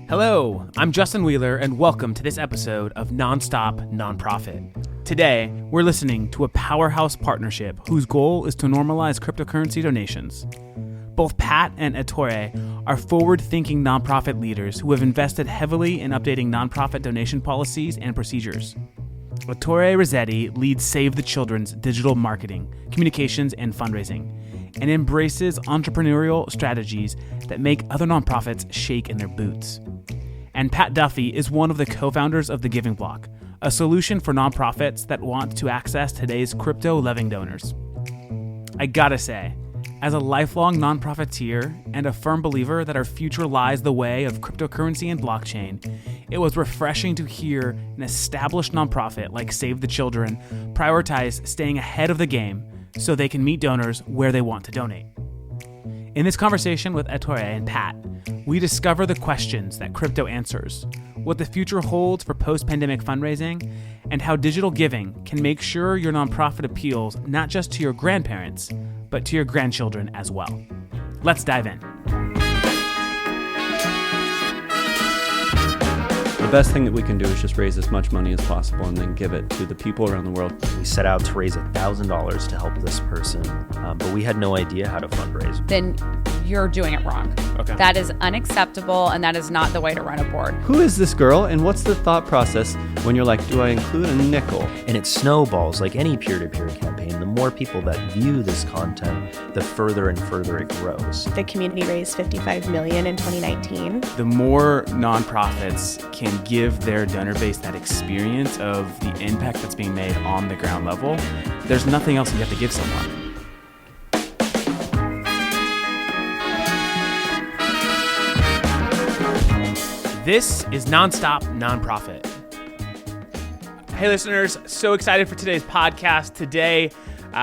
Hello, I'm Justin Wheeler, and welcome to this episode of Nonstop Nonprofit. Today, we're listening to a powerhouse partnership whose goal is to normalize cryptocurrency donations. Both Pat and Ettore are forward-thinking nonprofit leaders who have invested heavily in updating nonprofit donation policies and procedures. Ettore Rossetti leads Save the Children's digital marketing, communications, and fundraising, and embraces entrepreneurial strategies that make other nonprofits shake in their boots. And Pat Duffy is one of the co-founders of The Giving Block, a solution for nonprofits that want to access today's crypto-loving donors. I gotta say, as a lifelong nonprofiteer and a firm believer that our future lies the way of cryptocurrency and blockchain, it was refreshing to hear an established nonprofit like Save the Children prioritize staying ahead of the game so they can meet donors where they want to donate. In this conversation with Ettore and Pat, we discover the questions that crypto answers, what the future holds for post-pandemic fundraising, and how digital giving can make sure your nonprofit appeals not just to your grandparents, but to your grandchildren as well. Let's dive in. The best thing that we can do is just raise as much money as possible and then give it to the people around the world. We set out to raise $1,000 to help this person, but we had no idea how to fundraise. Then you're doing it wrong. Okay. That is unacceptable, and that is not the way to run a board. Who is this girl, and what's the thought process when you're like, do I include a nickel? And it snowballs like any peer-to-peer campaign. The more people that view this content, the further and further it grows. The community raised $55 million in 2019. The more nonprofits can give their donor base that experience of the impact that's being made on the ground level, there's nothing else you have to give someone. This is Nonstop Nonprofit. Hey listeners, so excited for today's podcast. Today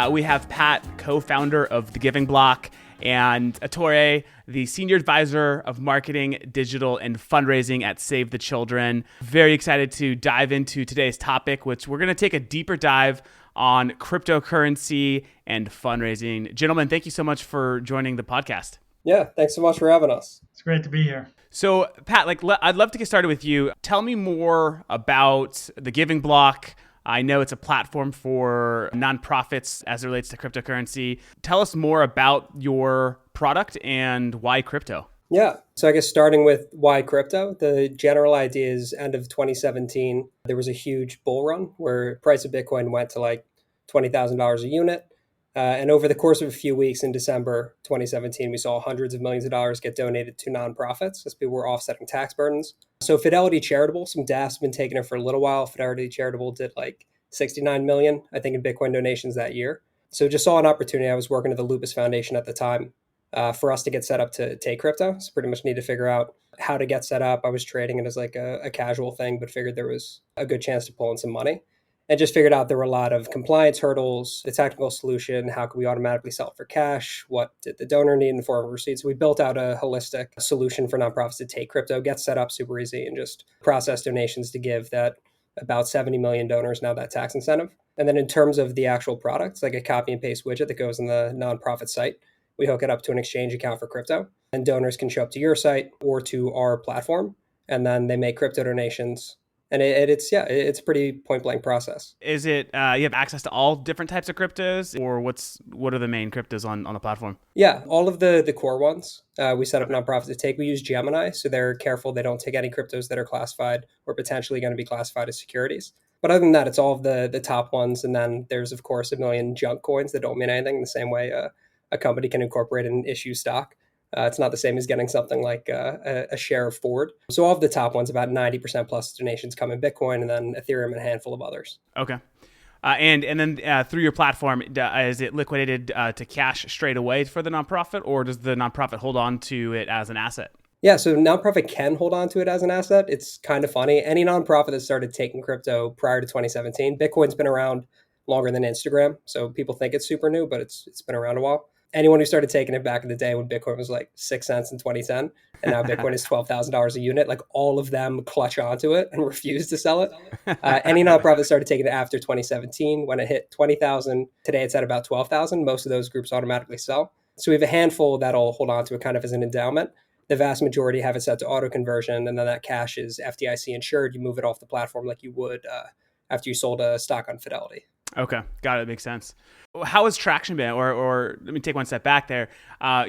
we have Pat, co-founder of The Giving Block, and Ettore, the senior advisor of marketing, digital, and fundraising at Save the Children. Very excited to dive into today's topic, which we're going to take a deeper dive on cryptocurrency and fundraising. Gentlemen, thank you so much for joining the podcast. Yeah, thanks so much for having us. It's great to be here. So, Pat, I'd love to get started with you. Tell me more about The Giving Block. I know it's a platform for nonprofits as it relates to cryptocurrency. Tell us more about your product and why crypto. Yeah, so I guess starting with why crypto, the general idea is end of 2017, there was a huge bull run where price of Bitcoin went to like $20,000 a unit. And over the course of a few weeks in December 2017, we saw hundreds of millions of dollars get donated to nonprofits as people were offsetting tax burdens. So Fidelity Charitable, some DAFs have been taking it for a little while. Fidelity Charitable did like 69 million, I think, in Bitcoin donations that year. So just saw an opportunity. I was working at the Lupus Foundation at the time for us to get set up to take crypto. So pretty much need to figure out how to get set up. I was trading it as like a casual thing, but figured there was a good chance to pull in some money. And just figured out there were a lot of compliance hurdles, the technical solution, how could we automatically sell it for cash? What did the donor need in the form of receipts? So we built out a holistic solution for nonprofits to take crypto, get set up super easy, and just process donations to give that about 70 million donors now that tax incentive. And then in terms of the actual product, it's like a copy and paste widget that goes on the nonprofit site. We hook it up to an exchange account for crypto, and donors can show up to your site or to our platform, and then they make crypto donations. And it's a pretty point blank process. Is it you have access to all different types of cryptos, or what are the main cryptos on the platform? Yeah, all of the core ones we set up nonprofits to take. We use Gemini, so they're careful they don't take any cryptos that are classified or potentially going to be classified as securities. But other than that, it's all of the top ones. And then there's, of course, a million junk coins that don't mean anything, in the same way a company can incorporate and issue stock. It's not the same as getting something like a share of Ford. So all of the top ones, about 90% plus donations come in Bitcoin, and then Ethereum and a handful of others. Okay. And then through your platform, is it liquidated to cash straight away for the nonprofit, or does the nonprofit hold on to it as an asset? Yeah, so nonprofit can hold on to it as an asset. It's kind of funny. Any nonprofit that started taking crypto prior to 2017, Bitcoin's been around longer than Instagram. So people think it's super new, but it's been around a while. Anyone who started taking it back in the day when Bitcoin was like 6 cents in 2010, and now Bitcoin is $12,000 a unit, like all of them clutch onto it and refuse to sell it. Any nonprofit started taking it after 2017 when it hit 20,000. Today it's at about 12,000. Most of those groups automatically sell. So we have a handful that'll hold on to it kind of as an endowment. the vast majority have it set to auto conversion, and then that cash is FDIC insured. You move it off the platform like you would after you sold a stock on Fidelity. Okay, got it. Makes sense. How has traction been? Or let me take one step back there.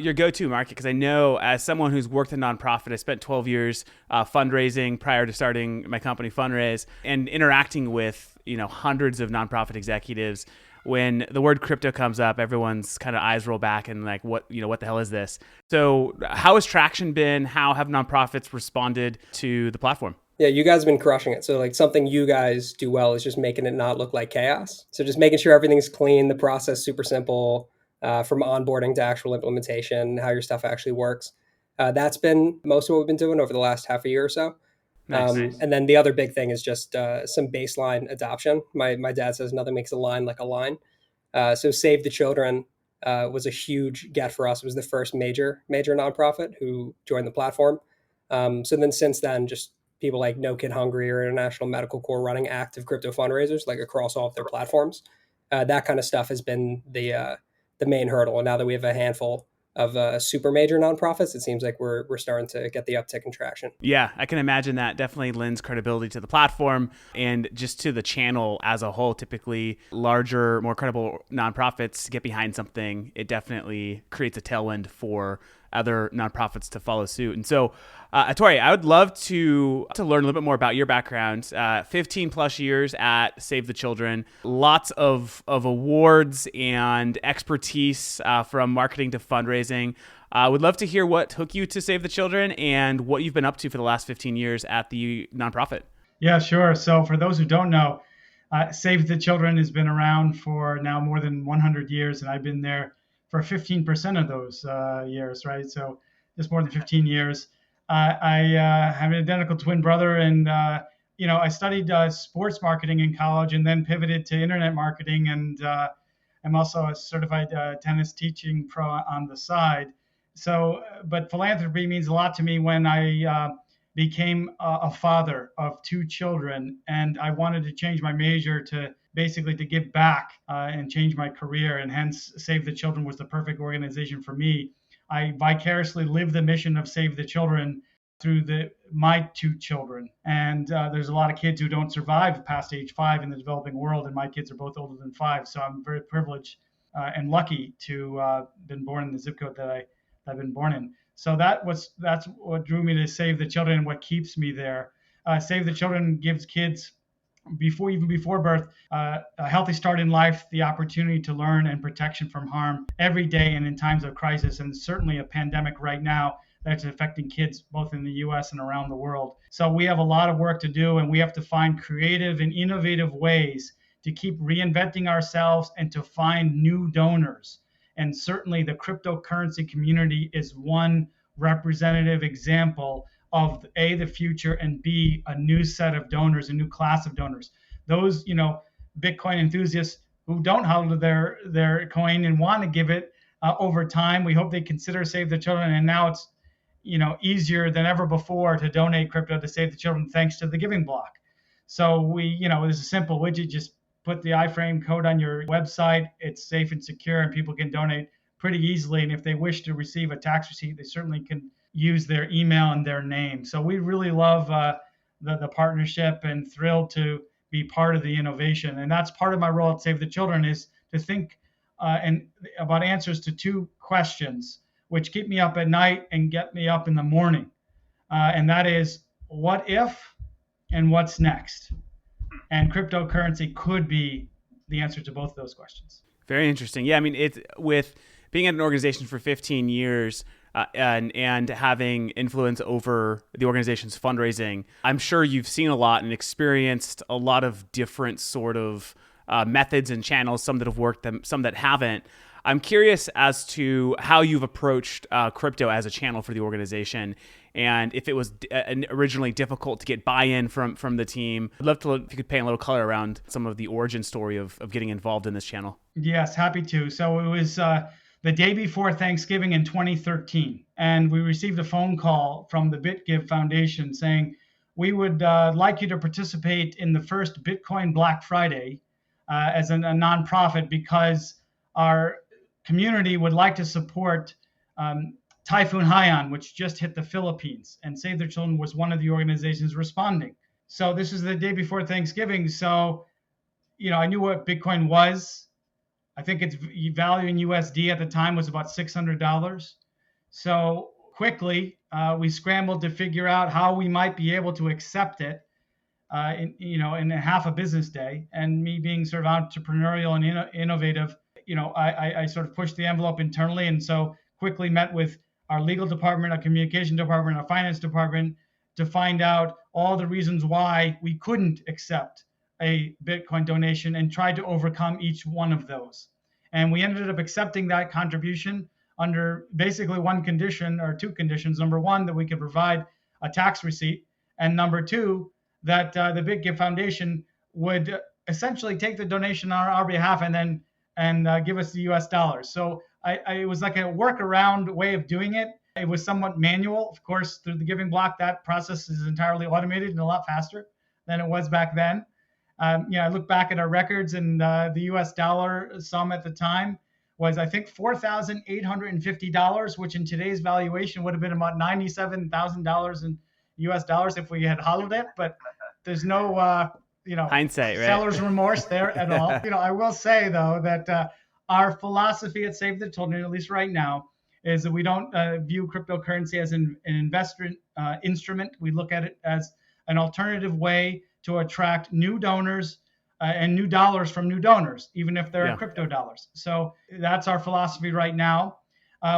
Your go-to market, because I know as someone who's worked in nonprofit, I spent 12 years fundraising prior to starting my company Fundraise, and interacting with hundreds of nonprofit executives. When the word crypto comes up, everyone's kind of eyes roll back and like, what the hell is this? So how has traction been? How have nonprofits responded to the platform? Yeah, you guys have been crushing it. So like something you guys do well is just making it not look like chaos. So just making sure everything's clean, the process super simple, from onboarding to actual implementation, how your stuff actually works. That's been most of what we've been doing over the last half a year or so. Nice. And then the other big thing is just some baseline adoption. My dad says nothing makes a line like a line. So Save the Children was a huge get for us. It was the first major nonprofit who joined the platform. So then since then, just people like No Kid Hungry or International Medical Corps running active crypto fundraisers like across all of their platforms. That kind of stuff has been the main hurdle. And now that we have a handful of super major nonprofits, it seems like we're starting to get the uptick in traction. Yeah, I can imagine that definitely lends credibility to the platform and just to the channel as a whole. Typically, larger, more credible nonprofits get behind something. It definitely creates a tailwind for other nonprofits to follow suit. And so, Ettore, I would love to learn a little bit more about your background. 15 plus years at Save the Children, lots of awards and expertise from marketing to fundraising. Would love to hear what took you to Save the Children and what you've been up to for the last 15 years at the nonprofit. Yeah, sure. So for those who don't know, Save the Children has been around for now more than 100 years, and I've been there for 15% of those years, right? So just more than 15 years. I have an identical twin brother, and I studied sports marketing in college, and then pivoted to internet marketing, and I'm also a certified tennis teaching pro on the side. So, but philanthropy means a lot to me. When I became a father of two children, and I wanted to change my major to basically to give back and change my career, and hence Save the Children was the perfect organization for me. I vicariously live the mission of Save the Children through my two children. And there's a lot of kids who don't survive past age 5 in the developing world, and my kids are both older than 5. So I'm very privileged and lucky to been born in the zip code that I've been born in. So that's what drew me to Save the Children and what keeps me there. Save the Children gives kids before birth, a healthy start in life, the opportunity to learn and protection from harm every day and in times of crisis, and certainly a pandemic right now that's affecting kids both in the US and around the world. So we have a lot of work to do, and we have to find creative and innovative ways to keep reinventing ourselves and to find new donors. And certainly the cryptocurrency community is one representative example of A, the future, and B, a new set of donors, a new class of donors. Those, Bitcoin enthusiasts who don't hold their coin and want to give it over time, we hope they consider Save the Children. And now it's, easier than ever before to donate crypto to Save the Children thanks to the Giving Block. So there's a simple widget, just put the iframe code on your website. It's safe and secure, and people can donate pretty easily. And if they wish to receive a tax receipt, they certainly can use their email and their name. So we really love the partnership and thrilled to be part of the innovation. And that's part of my role at Save the Children, is to think and about answers to 2 questions, which keep me up at night and get me up in the morning. And that is, what if and what's next? And cryptocurrency could be the answer to both of those questions. Very interesting. Yeah, I mean, it's with being at an organization for 15 years, and having influence over the organization's fundraising, I'm sure you've seen a lot and experienced a lot of different sort of methods and channels, some that have worked, some that haven't. I'm curious as to how you've approached crypto as a channel for the organization, and if it was originally difficult to get buy-in from the team. I'd love to, if you could paint a little color around some of the origin story of getting involved in this channel. Yes, happy to. So it was the day before Thanksgiving in 2013, and we received a phone call from the BitGive Foundation saying, we would like you to participate in the first Bitcoin Black Friday as a nonprofit, because our community would like to support Typhoon Haiyan, which just hit the Philippines, and Save the Children was one of the organizations responding. So this is the day before Thanksgiving. So, I knew what Bitcoin was. I think its value in USD at the time was about $600. So quickly, we scrambled to figure out how we might be able to accept it in a half a business day. And me being sort of entrepreneurial and innovative, I sort of pushed the envelope internally, and so quickly met with our legal department, our communication department, our finance department to find out all the reasons why we couldn't accept a Bitcoin donation and tried to overcome each one of those. And we ended up accepting that contribution under basically one condition or two conditions. Number one, that we could provide a tax receipt. And number two, that the Big Gift Foundation would essentially take the donation on our behalf and give us the US dollars. So it was like a workaround way of doing it. It was somewhat manual. Of course, through the Giving Block, that process is entirely automated and a lot faster than it was back then. I look back at our records, and the US dollar sum at the time was, I think, $4,850, which in today's valuation would have been about $97,000 in US dollars if we had hollowed it. But there's no, hindsight, right? Seller's remorse there at all. I will say, though, that our philosophy at Save the Children, at least right now, is that we don't view cryptocurrency as an investment instrument. We look at it as an alternative way to attract new donors and new dollars from new donors, even if they're crypto dollars. So that's our philosophy right now.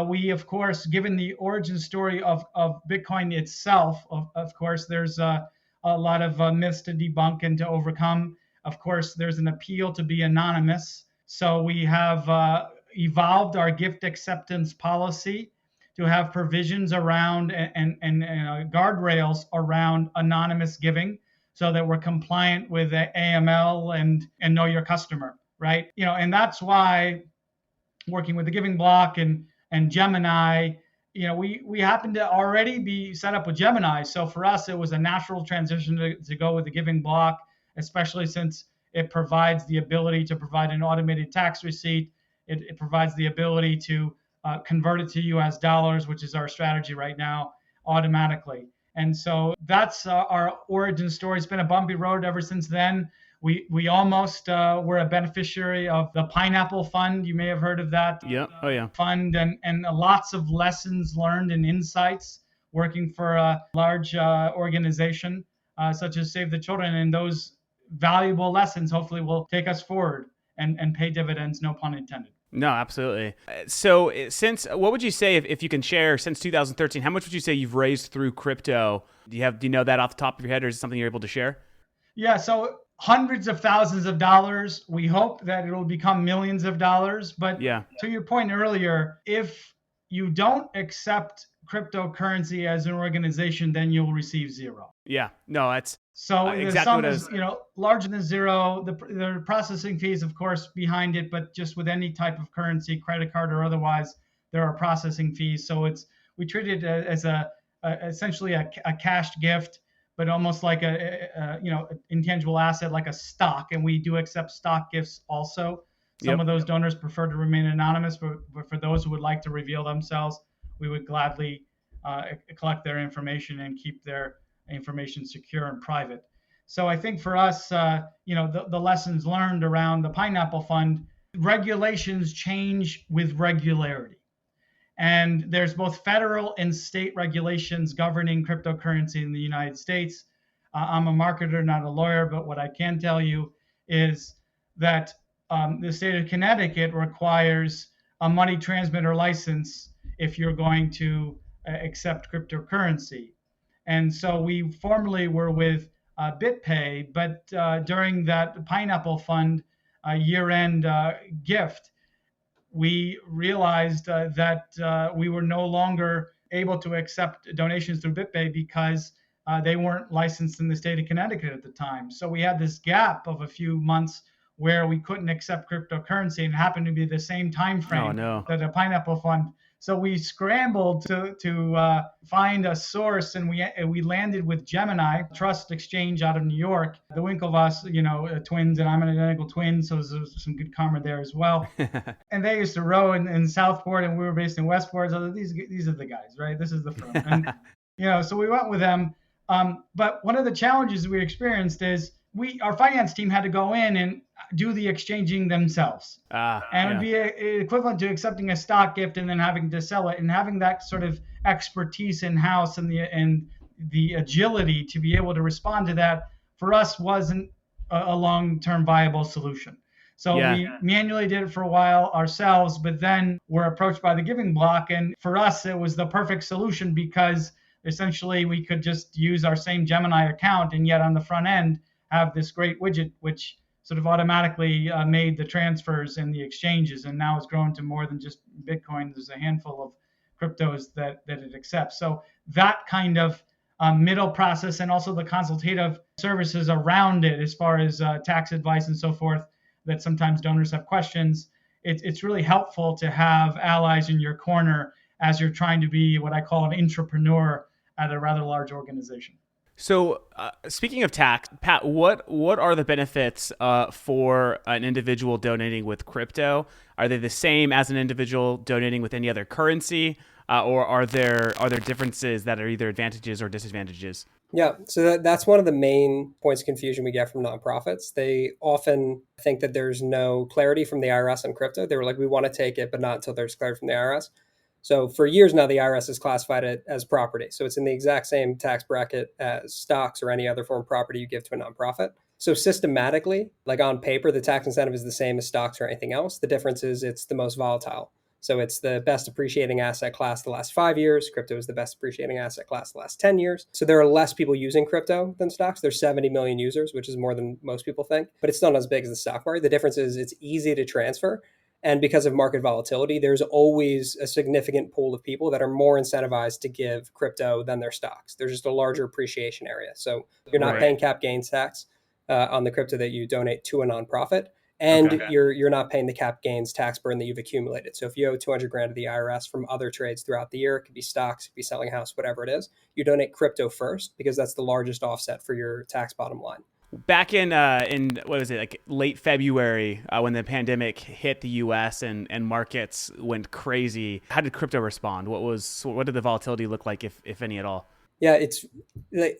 We, of course, given the origin story of Bitcoin itself, of course, there's a lot of myths to debunk and to overcome. Of course, there's an appeal to be anonymous. So we have evolved our gift acceptance policy to have provisions around and guardrails around anonymous giving, so that we're compliant with the AML and know your customer, right? And that's why working with the Giving Block and Gemini, we happen to already be set up with Gemini. So for us, it was a natural transition to go with the Giving Block, especially since it provides the ability to provide an automated tax receipt. It provides the ability to convert it to US dollars, which is our strategy right now, automatically. And so that's our origin story. It's been a bumpy road ever since then. We almost were a beneficiary of the Pineapple Fund. You may have heard of that. Yeah. Oh, yeah. Fund and lots of lessons learned and insights working for a large organization such as Save the Children. And those valuable lessons hopefully will take us forward and pay dividends, no pun intended. No, absolutely. So what would you say, if you can share, since 2013, how much would you say you've raised through crypto? Do you know that off the top of your head, or is it something you're able to share? Yeah, so hundreds of thousands of dollars. We hope that it'll become millions of dollars. But to your point earlier, if you don't accept cryptocurrency as an organization, then you'll receive zero. Yeah, no, that's so exactly the sum what is larger than zero. There are processing fees, of course, behind it, but just with any type of currency, credit card or otherwise, there are processing fees. So we treat it as essentially a cashed gift, but almost like a intangible asset, like a stock. And we do accept stock gifts also. Some of those donors prefer to remain anonymous, but for those who would like to reveal themselves, we would gladly collect their information and keep their information secure and private. So I think for us, the lessons learned around the Pineapple Fund, regulations change with regularity. And there's both federal and state regulations governing cryptocurrency in the United States. I'm a marketer, not a lawyer, but what I can tell you is that the state of Connecticut requires a money transmitter license if you're going to accept cryptocurrency. And so we formerly were with BitPay, but during that Pineapple Fund year-end gift, we realized that we were no longer able to accept donations through BitPay because they weren't licensed in the state of Connecticut at the time. So we had this gap of a few months where we couldn't accept cryptocurrency, and it happened to be the same time frame that the Pineapple Fund So we scrambled to find a source, and we landed with Gemini Trust Exchange out of New York. The Winklevoss, twins, and I'm an identical twin, so there's some good karma there as well. And they used to row in Southport, and we were based in Westport. So these are the guys, right? This is the firm, and so we went with them. But one of the challenges we experienced is our finance team had to go in and do the exchanging themselves. And it'd be equivalent to accepting a stock gift and then having to sell it, and having that sort of expertise in house and the agility to be able to respond to that for us wasn't a long-term viable solution. So we manually did it for a while ourselves, but then we're approached by the Giving Block. And for us, it was the perfect solution because essentially we could just use our same Gemini account, and yet on the front end have this great widget, which sort of automatically made the transfers and the exchanges, and now it's grown to more than just Bitcoin. There's a handful of cryptos that it accepts. So that kind of middle process, and also the consultative services around it, as far as tax advice and so forth, that sometimes donors have questions. It's really helpful to have allies in your corner as you're trying to be what I call an entrepreneur at a rather large organization. So speaking of tax, Pat, what are the benefits for an individual donating with crypto? Are they the same as an individual donating with any other currency, or are there differences that are either advantages or disadvantages? Yeah, so that's one of the main points of confusion we get from nonprofits. They often think that there's no clarity from the IRS on crypto. They were like, we want to take it, but not until there's clarity from the IRS. So for years now, the IRS has classified it as property. So it's in the exact same tax bracket as stocks or any other form of property you give to a nonprofit. So systematically, like on paper, the tax incentive is the same as stocks or anything else. The difference is it's the most volatile. So it's the best appreciating asset class the last 5 years. Crypto is the best appreciating asset class the last 10 years. So there are less people using crypto than stocks. There's 70 million users, which is more than most people think, but it's still not as big as the stock market. The difference is it's easy to transfer. And because of market volatility, there's always a significant pool of people that are more incentivized to give crypto than their stocks. There's just a larger appreciation area. So you're not paying cap gains tax on the crypto that you donate to a nonprofit. And you're not paying the cap gains tax burden that you've accumulated. So if you owe $200,000 to the IRS from other trades throughout the year, it could be stocks, it could be selling a house, whatever it is, you donate crypto first because that's the largest offset for your tax bottom line. Back in what was it, like late February, when the pandemic hit the U.S. and markets went crazy, how did crypto respond? What did the volatility look like, if any at all? Yeah,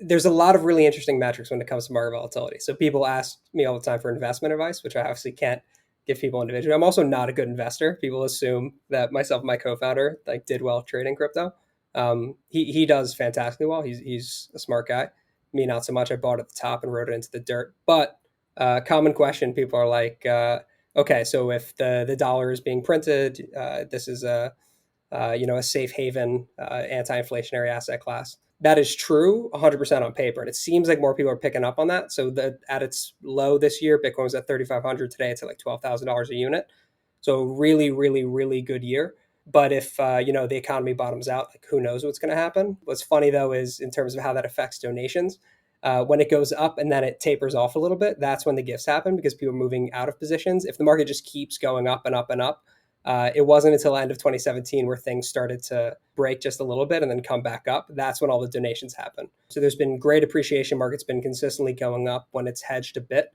there's a lot of really interesting metrics when it comes to market volatility. So people ask me all the time for investment advice, which I obviously can't give people individually. I'm also not a good investor. People assume that myself and my co-founder did well trading crypto. He does fantastically well. He's a smart guy. Me, not so much. I bought at the top and rode it into the dirt. But common question, people are like, okay, so if the dollar is being printed, this is a safe haven, anti-inflationary asset class. That is true 100% on paper. And it seems like more people are picking up on that. So at its low this year, Bitcoin was at $3,500. Today, it's at like $12,000 a unit. So really, really, really good year. But if, the economy bottoms out, who knows what's going to happen? What's funny, though, is in terms of how that affects donations, when it goes up and then it tapers off a little bit, that's when the gifts happen because people are moving out of positions. If the market just keeps going up and up and up, it wasn't until the end of 2017 where things started to break just a little bit and then come back up. That's when all the donations happen. So there's been great appreciation. Market's been consistently going up. When it's hedged a bit,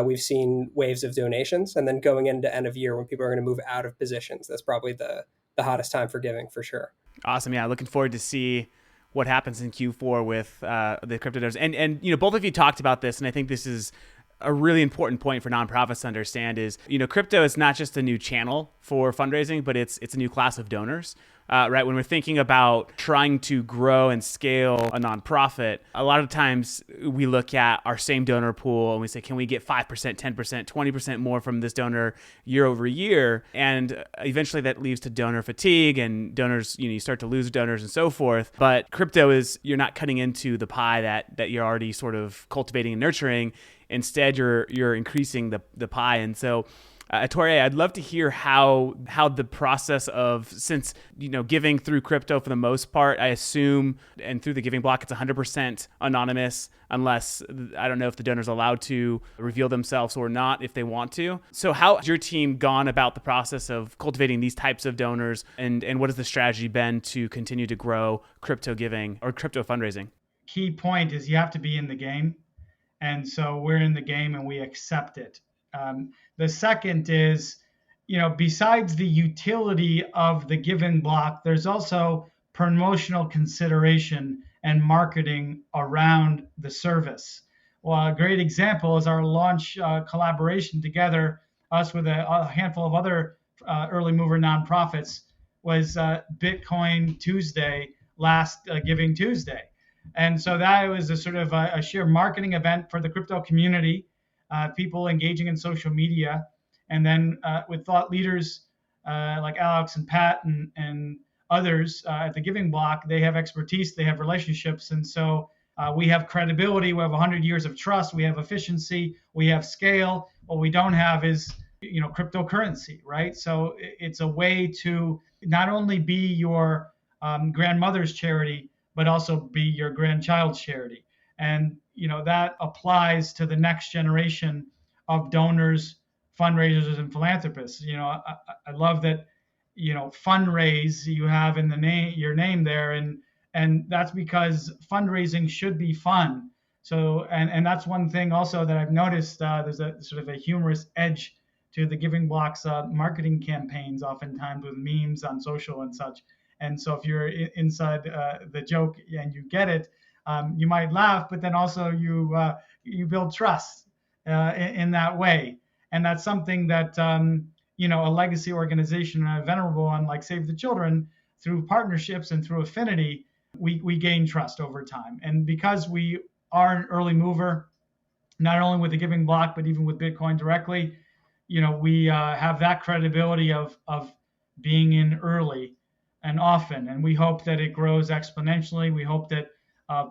we've seen waves of donations. And then going into end of year when people are going to move out of positions, that's probably the hottest time for giving for sure. Awesome. Yeah. Looking forward to see what happens in Q4 with the crypto donors. And both of you talked about this, and I think this is a really important point for nonprofits to understand is, crypto is not just a new channel for fundraising, but it's a new class of donors, right? When we're thinking about trying to grow and scale a nonprofit, a lot of times we look at our same donor pool and we say, can we get 5%, 10%, 20% more from this donor year over year? And eventually that leads to donor fatigue and donors, you start to lose donors and so forth. But crypto is, you're not cutting into the pie that you're already sort of cultivating and nurturing. Instead, you're increasing the pie. And so Torre, I'd love to hear how the process of, since, giving through crypto for the most part, I assume, and through the giving block, it's 100% anonymous, unless, I don't know if the donor's allowed to reveal themselves or not if they want to. So how has your team gone about the process of cultivating these types of donors, and what has the strategy been to continue to grow crypto giving or crypto fundraising? Key point is you have to be in the game. And so we're in the game and we accept it. The second is, besides the utility of the giving block, there's also promotional consideration and marketing around the service. Well, a great example is our launch collaboration together, us with a handful of other early mover nonprofits, was Bitcoin Tuesday, last Giving Tuesday. And so that was a sort of a sheer marketing event for the crypto community, people engaging in social media. And then with thought leaders like Alex and Pat and others at the Giving Block, they have expertise, they have relationships. And so we have credibility, we have 100 years of trust, we have efficiency, we have scale. What we don't have is, cryptocurrency, right? So it's a way to not only be your grandmother's charity, but also be your grandchild's charity. And, that applies to the next generation of donors, fundraisers, and philanthropists. I love that, fundraise you have in the name, your name there. And that's because fundraising should be fun. So, and that's one thing also that I've noticed, there's a sort of a humorous edge to the Giving Block's marketing campaigns, oftentimes with memes on social and such. And so if you're inside the joke and you get it, you might laugh, but then also you build trust in that way. And that's something that, a legacy organization and a venerable one like Save the Children, through partnerships and through affinity, we gain trust over time. And because we are an early mover, not only with the Giving Block, but even with Bitcoin directly, we have that credibility of being in early and often, and we hope that it grows exponentially. We hope that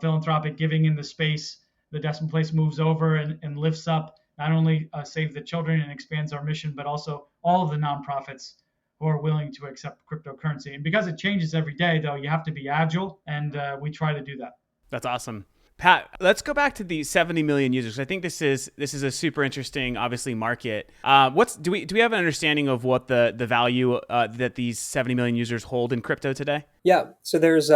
philanthropic giving in the space, the decimal place, moves over and lifts up not only Save the Children and expands our mission, but also all of the nonprofits who are willing to accept cryptocurrency. And because it changes every day, though, you have to be agile, and we try to do that. That's awesome. Pat, let's go back to the 70 million users. I think this is a super interesting, obviously, market. Do we have an understanding of what the value that these 70 million users hold in crypto today? Yeah, so there's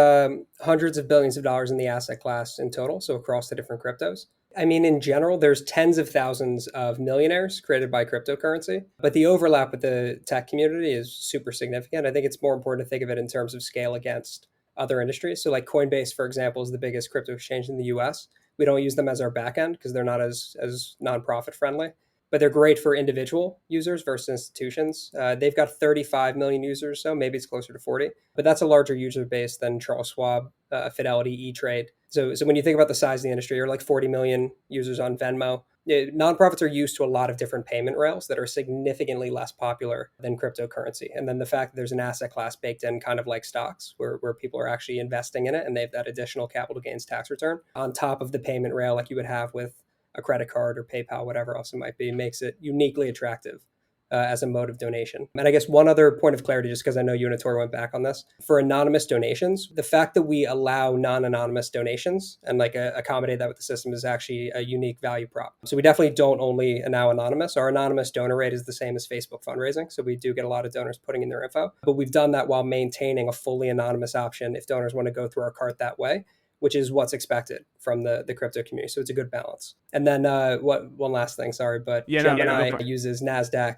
hundreds of billions of dollars in the asset class in total, so across the different cryptos. I mean, in general, there's tens of thousands of millionaires created by cryptocurrency, but the overlap with the tech community is super significant. I think it's more important to think of it in terms of scale against other industries. So like Coinbase, for example, is the biggest crypto exchange in the US. We don't use them as our backend because they're not as nonprofit friendly, but they're great for individual users versus institutions. They've got 35 million users, so maybe it's closer to 40, but that's a larger user base than Charles Schwab, Fidelity, E-Trade. So when you think about the size of the industry, you're like 40 million users on Venmo. Nonprofits are used to a lot of different payment rails that are significantly less popular than cryptocurrency. And then the fact that there's an asset class baked in, kind of like stocks, where people are actually investing in it and they have that additional capital gains tax return on top of the payment rail like you would have with a credit card or PayPal, whatever else it might be, makes it uniquely attractive as a mode of donation. And I guess one other point of clarity, just because I know you and Tori went back on this, for anonymous donations, the fact that we allow non-anonymous donations and accommodate that with the system is actually a unique value prop. So we definitely don't only allow anonymous. Our anonymous donor rate is the same as Facebook fundraising. So we do get a lot of donors putting in their info, but we've done that while maintaining a fully anonymous option if donors want to go through our cart that way, which is what's expected from the crypto community. So it's a good balance. And then one last thing, sorry, but Gemini uses NASDAQ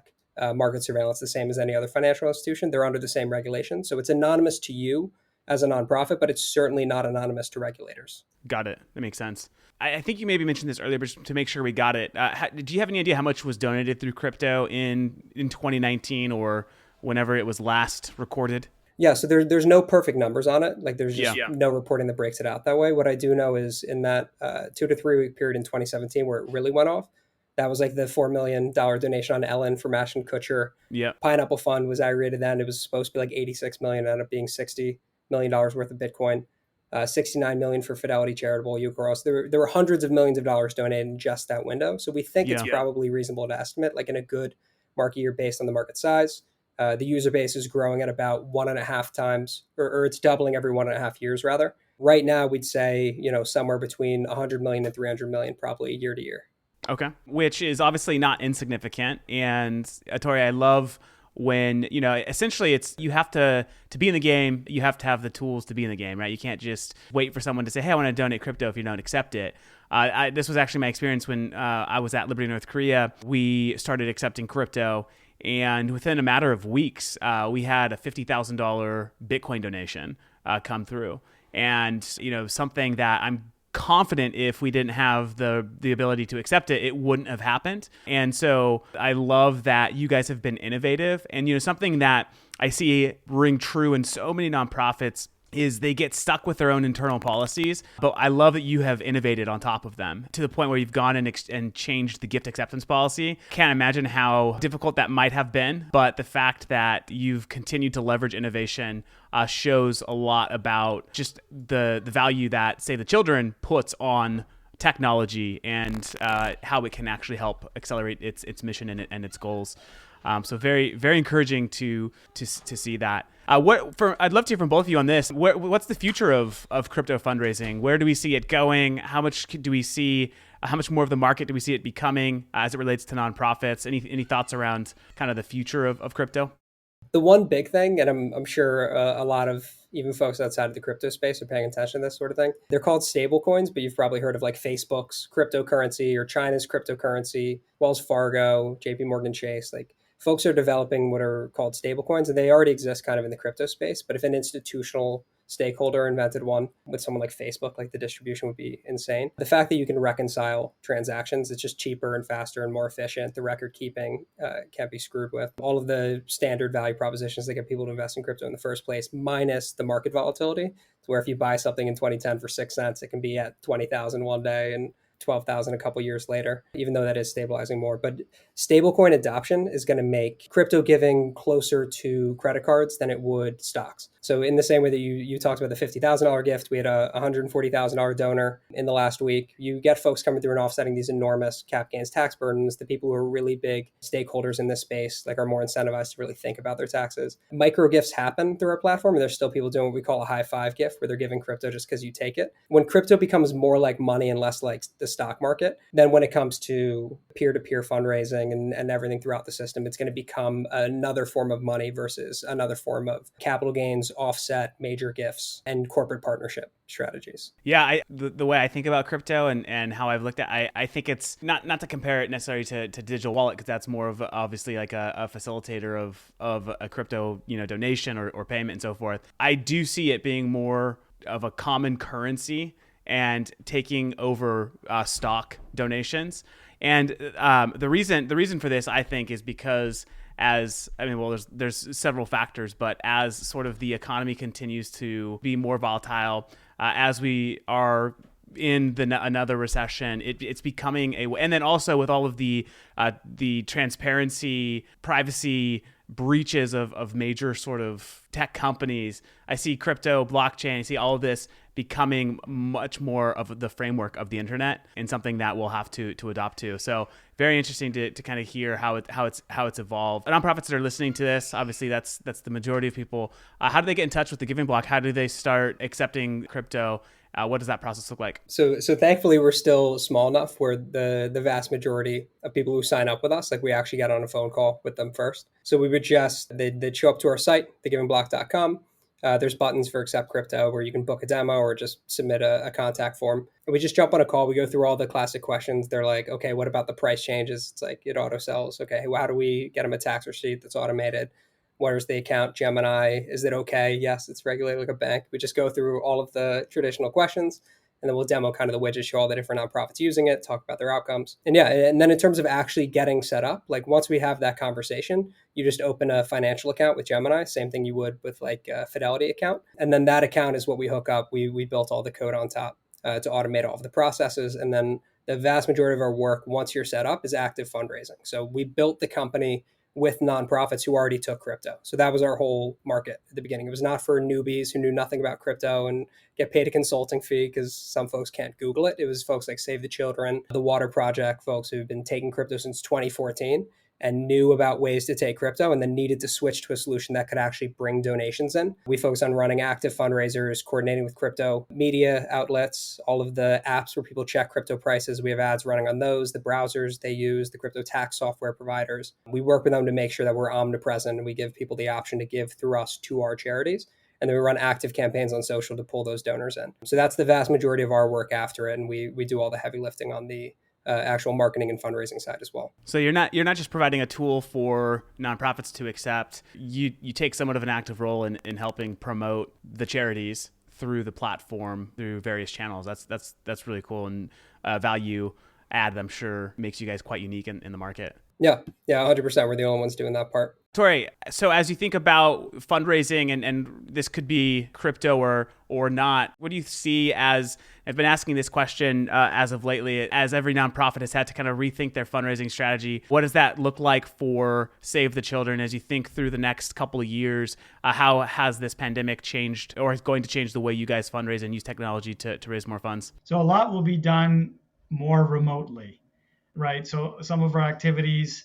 market surveillance the same as any other financial institution. They're under the same regulation. So it's anonymous to you as a nonprofit, but it's certainly not anonymous to regulators. Got it. That makes sense. I think you maybe mentioned this earlier, but to make sure we got it, do you have any idea how much was donated through crypto in 2019 or whenever it was last recorded? Yeah, so there's no perfect numbers on it. Like there's just no reporting that breaks it out that way. What I do know is in that 2 to 3 week period in 2017 where it really went off, that was like the $4 million donation on Ellen from Ashton Kutcher. Yeah. Pineapple Fund was aggregated then. It was supposed to be like 86 million, ended up being $60 million worth of Bitcoin. 69 million for Fidelity Charitable, Eucharos. There were hundreds of millions of dollars donated in just that window. So we think it's probably reasonable to estimate, like in a good market year based on the market size. The user base is growing at about 1.5 times, or it's doubling every 1.5 years rather. Right now, we'd say, somewhere between 100 million and 300 million probably year to year. Okay. Which is obviously not insignificant. And Tori, I love when, essentially it's, you have to be in the game, you have to have the tools to be in the game, right? You can't just wait for someone to say, hey, I want to donate crypto if you don't accept it. This was actually my experience when I was at Liberty North Korea. We started accepting crypto, and within a matter of weeks, we had a $50,000 Bitcoin donation come through. And, something that I'm confident if we didn't have the ability to accept it, it wouldn't have happened. And so I love that you guys have been innovative. And, something that I see ring true in so many nonprofits is they get stuck with their own internal policies. But I love that you have innovated on top of them to the point where you've gone and changed the gift acceptance policy. Can't imagine how difficult that might have been. But the fact that you've continued to leverage innovation shows a lot about just the value that Save the Children puts on technology and how it can actually help accelerate its mission and its goals. So very, very encouraging to see that. I'd love to hear from both of you on this. What's the future of crypto fundraising? Where do we see it going? How much do we see? How much more of the market do we see it becoming as it relates to nonprofits? Any thoughts around kind of the future of crypto? The one big thing, and I'm sure a lot of even folks outside of the crypto space are paying attention to this sort of thing. They're called stable coins, but you've probably heard of like Facebook's cryptocurrency or China's cryptocurrency, Wells Fargo, JP Morgan Chase. Like folks are developing what are called stable coins, and they already exist kind of in the crypto space. But if an institutional stakeholder invented one with someone like Facebook, like the distribution would be insane. The fact that you can reconcile transactions, it's just cheaper and faster and more efficient. The record keeping can't be screwed with. All of the standard value propositions that get people to invest in crypto in the first place, minus the market volatility, where if you buy something in 2010 for 6 cents, it can be at 20,000 one day and 12,000 a couple years later, even though that is stabilizing more. But stablecoin adoption is going to make crypto giving closer to credit cards than it would stocks. So in the same way that you talked about the $50,000 gift, we had a $140,000 donor in the last week. You get folks coming through and offsetting these enormous cap gains tax burdens. The people who are really big stakeholders in this space are more incentivized to really think about their taxes. Micro gifts happen through our platform, and there's still people doing what we call a high five gift, where they're giving crypto just because you take it. When crypto becomes more like money and less like the stock market, then when it comes to peer-to-peer fundraising and everything throughout the system, it's going to become another form of money versus another form of capital gains, offset, major gifts, and corporate partnership strategies. Yeah, the way I think about crypto and how I've looked at, I think it's not to compare it necessarily to digital wallet, because that's more of obviously like a facilitator of a crypto donation or payment and so forth. I do see it being more of a common currency and taking over stock donations. And the reason for this, I think, is because there's several factors, but as sort of the economy continues to be more volatile, as we are in another recession, it's becoming and then also with all of the transparency, privacy breaches of major sort of tech companies, I see crypto, blockchain, I see all of this becoming much more of the framework of the internet and something that we'll have to adopt to. So very interesting to kind of hear how it's evolved. Nonprofits that are listening to this, obviously that's the majority of people. How do they get in touch with the Giving Block? How do they start accepting crypto? What does that process look like? So thankfully, we're still small enough where the vast majority of people who sign up with us, we actually get on a phone call with them first. So we would they'd show up to our site, thegivingblock.com. There's buttons for accept crypto where you can book a demo or just submit a contact form. And we just jump on a call. We go through all the classic questions. They're like, okay, what about the price changes? It's like it auto sells. Okay, well, how do we get them a tax receipt that's automated? Where's the account? Gemini. Is it okay? Yes, it's regulated like a bank. We just go through all of the traditional questions, and then we'll demo kind of the widget, show all the different nonprofits using it, talk about their outcomes. And then in terms of actually getting set up, once we have that conversation, you just open a financial account with Gemini, same thing you would with a Fidelity account. And then that account is what we hook up. We built all the code on top to automate all of the processes. And then the vast majority of our work, once you're set up, is active fundraising. So we built the company with nonprofits who already took crypto. So that was our whole market at the beginning. It was not for newbies who knew nothing about crypto and get paid a consulting fee because some folks can't Google it. It was folks like Save the Children, the Water Project, folks who've been taking crypto since 2014 and knew about ways to take crypto and then needed to switch to a solution that could actually bring donations in. We focus on running active fundraisers, coordinating with crypto media outlets, all of the apps where people check crypto prices. We have ads running on those, the browsers they use, the crypto tax software providers. We work with them to make sure that we're omnipresent and we give people the option to give through us to our charities. And then we run active campaigns on social to pull those donors in. So that's the vast majority of our work after it. And we do all the heavy lifting on the actual marketing and fundraising side as well. So you're not just providing a tool for nonprofits to accept. You take somewhat of an active role in helping promote the charities through the platform through various channels. That's really cool, and value add, I'm sure, makes you guys quite unique in the market. Yeah, 100%. We're the only ones doing that part. Tori, so as you think about fundraising, and this could be crypto or not, what do you see as, I've been asking this question as of lately, as every nonprofit has had to kind of rethink their fundraising strategy. What does that look like for Save the Children as you think through the next couple of years? How has this pandemic changed or is going to change the way you guys fundraise and use technology to raise more funds? So a lot will be done more remotely, right? So some of our activities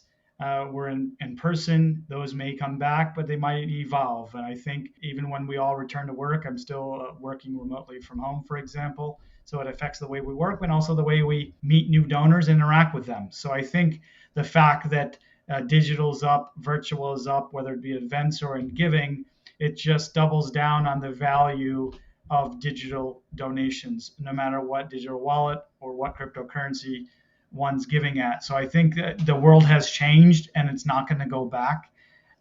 were in person. Those may come back, but they might evolve. And I think even when we all return to work, I'm still working remotely from home, for example. So it affects the way we work, but also the way we meet new donors and interact with them. So I think the fact that digital is up, virtual is up, whether it be events or in giving, it just doubles down on the value of digital donations, no matter what digital wallet or what cryptocurrency one's giving at. So I think that the world has changed and it's not going to go back.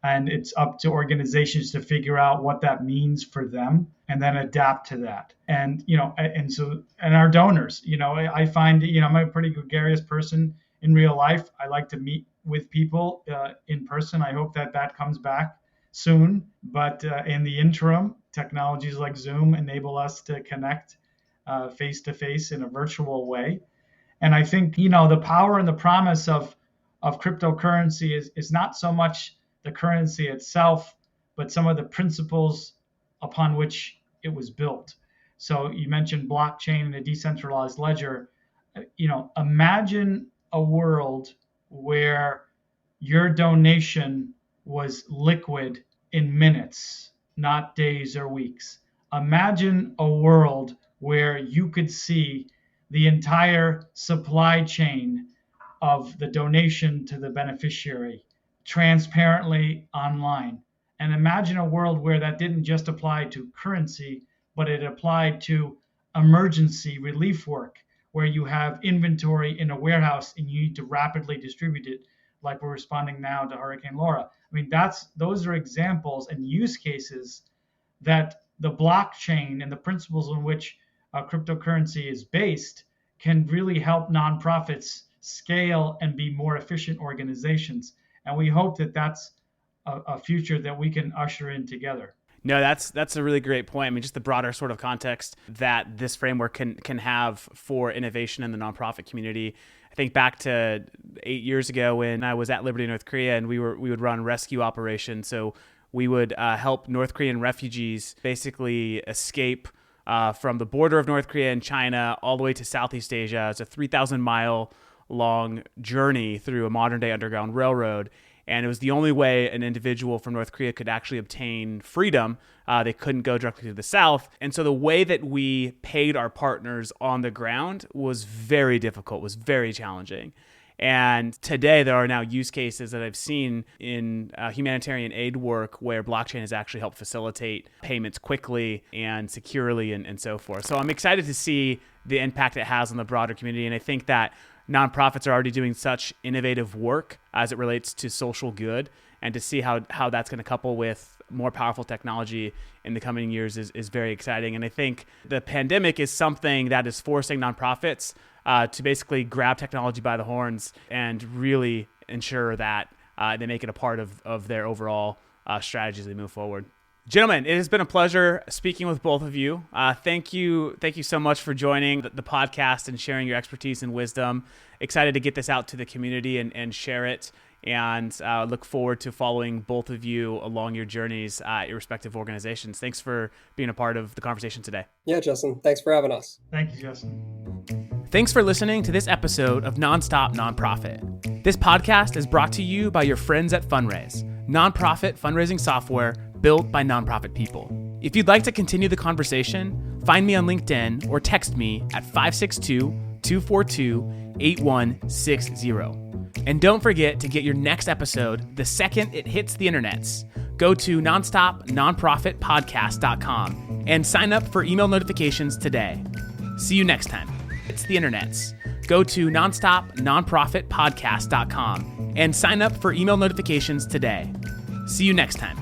And it's up to organizations to figure out what that means for them and then adapt to that. And, and our donors, I find, I'm a pretty gregarious person in real life. I like to meet with people in person. I hope that comes back soon. But in the interim, technologies like Zoom enable us to connect face to face in a virtual way. And I think, the power and the promise of cryptocurrency is not so much the currency itself, but some of the principles upon which it was built. So you mentioned blockchain and a decentralized ledger. Imagine a world where your donation was liquid in minutes, not days or weeks. Imagine a world where you could see the entire supply chain of the donation to the beneficiary transparently online. And imagine a world where that didn't just apply to currency, but it applied to emergency relief work, where you have inventory in a warehouse and you need to rapidly distribute it, like we're responding now to Hurricane Laura. I mean, those are examples and use cases that the blockchain and the principles on which cryptocurrency is based can really help nonprofits scale and be more efficient organizations. And we hope that that's a future that we can usher in together. No, that's a really great point. I mean, just the broader sort of context that this framework can have for innovation in the nonprofit community. I think back to 8 years ago when I was at Liberty, North Korea, and we would run rescue operations. So we would help North Korean refugees basically escape from the border of North Korea and China all the way to Southeast Asia. It's a 3,000-mile long journey through a modern-day underground railroad. And it was the only way an individual from North Korea could actually obtain freedom. They couldn't go directly to the south. And so the way that we paid our partners on the ground was very difficult, was very challenging. And today there are now use cases that I've seen in humanitarian aid work where blockchain has actually helped facilitate payments quickly and securely and so forth. So I'm excited to see the impact it has on the broader community. And I think that nonprofits are already doing such innovative work as it relates to social good, and to see how that's going to couple with more powerful technology in the coming years is very exciting. And I think the pandemic is something that is forcing nonprofits to basically grab technology by the horns and really ensure that they make it a part of their overall strategy as they move forward. Gentlemen, it has been a pleasure speaking with both of you. Thank you so much for joining the podcast and sharing your expertise and wisdom. Excited to get this out to the community and share it, and look forward to following both of you along your journeys at your respective organizations. Thanks for being a part of the conversation today. Yeah, Justin, thanks for having us. Thank you, Justin. Thanks for listening to this episode of Nonstop Nonprofit. This podcast is brought to you by your friends at Fundraise, nonprofit fundraising software built by nonprofit people. If you'd like to continue the conversation, find me on LinkedIn or text me at 562-242-8160. And don't forget to get your next episode the second it hits the internets. Go to nonstopnonprofitpodcast.com and sign up for email notifications today. See you next time. It's the internets. Go to nonstopnonprofitpodcast.com and sign up for email notifications today. See you next time.